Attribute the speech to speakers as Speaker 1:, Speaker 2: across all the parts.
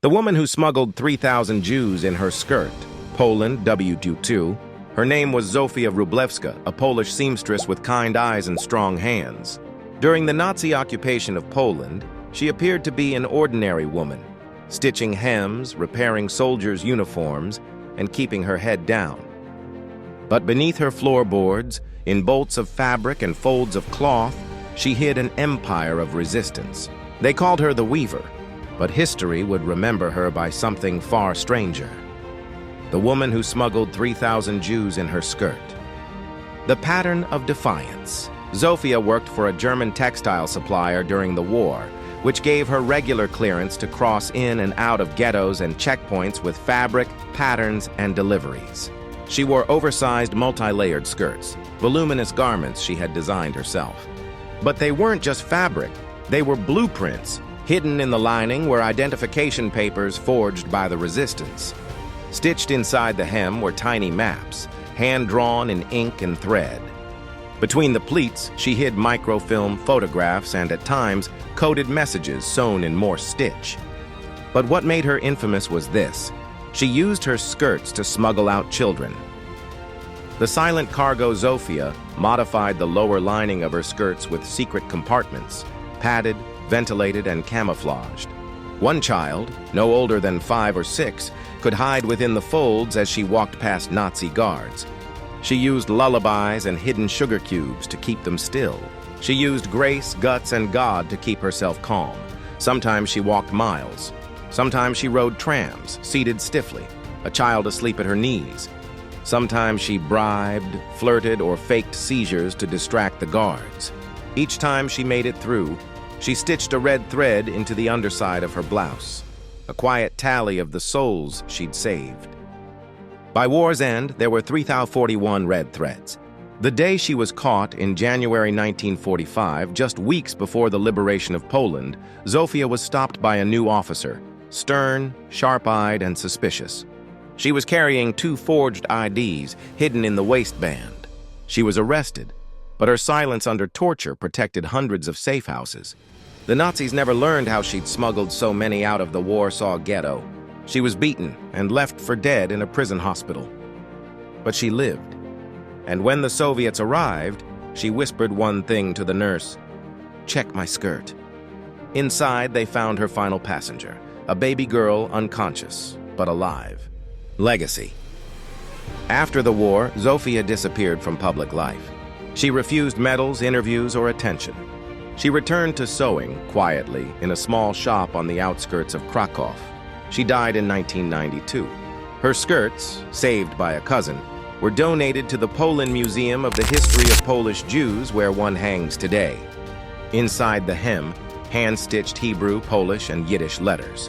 Speaker 1: The woman who smuggled 3,000 Jews in her skirt, Poland W2, her name was Zofia Wróblewska, a Polish seamstress with kind eyes and strong hands. During the Nazi occupation of Poland, she appeared to be an ordinary woman, stitching hems, repairing soldiers' uniforms, and keeping her head down. But beneath her floorboards, in bolts of fabric and folds of cloth, she hid an empire of resistance. They called her the Weaver, but history would remember her by something far stranger. The woman who smuggled 3,000 Jews in her skirt. The pattern of defiance. Zofia worked for a German textile supplier during the war, which gave her regular clearance to cross in and out of ghettos and checkpoints with fabric, patterns, and deliveries. She wore oversized, multi-layered skirts, voluminous garments she had designed herself. But they weren't just fabric, they were blueprints. Hidden in the lining were identification papers forged by the resistance. Stitched inside the hem were tiny maps, hand-drawn in ink and thread. Between the pleats, she hid microfilm photographs and, at times, coded messages sewn in Morse stitch. But what made her infamous was this: she used her skirts to smuggle out children. The silent cargo Zofia modified the lower lining of her skirts with secret compartments, padded, ventilated, and camouflaged. One child, no older than 5 or 6, could hide within the folds as she walked past Nazi guards. She used lullabies and hidden sugar cubes to keep them still. She used grace, guts, and God to keep herself calm. Sometimes she walked miles. Sometimes she rode trams, seated stiffly, a child asleep at her knees. Sometimes she bribed, flirted, or faked seizures to distract the guards. Each time she made it through, she stitched a red thread into the underside of her blouse, a quiet tally of the souls she'd saved. By war's end, there were 3,041 red threads. The day she was caught in January 1945, just weeks before the liberation of Poland, Zofia was stopped by a new officer, stern, sharp-eyed, and suspicious. She was carrying 2 forged IDs hidden in the waistband. She was arrested, but her silence under torture protected hundreds of safe houses. The Nazis never learned how she'd smuggled so many out of the Warsaw Ghetto. She was beaten and left for dead in a prison hospital. But she lived. And when the Soviets arrived, she whispered one thing to the nurse: "Check my skirt." Inside, they found her final passenger, a baby girl unconscious, but alive. Legacy. After the war, Zofia disappeared from public life. She refused medals, interviews, or attention. She returned to sewing, quietly, in a small shop on the outskirts of Krakow. She died in 1992. Her skirts, saved by a cousin, were donated to the Poland Museum of the History of Polish Jews, where one hangs today. Inside the hem, hand-stitched Hebrew, Polish, and Yiddish letters.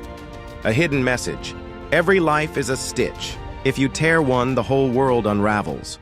Speaker 1: A hidden message: every life is a stitch. If you tear one, the whole world unravels.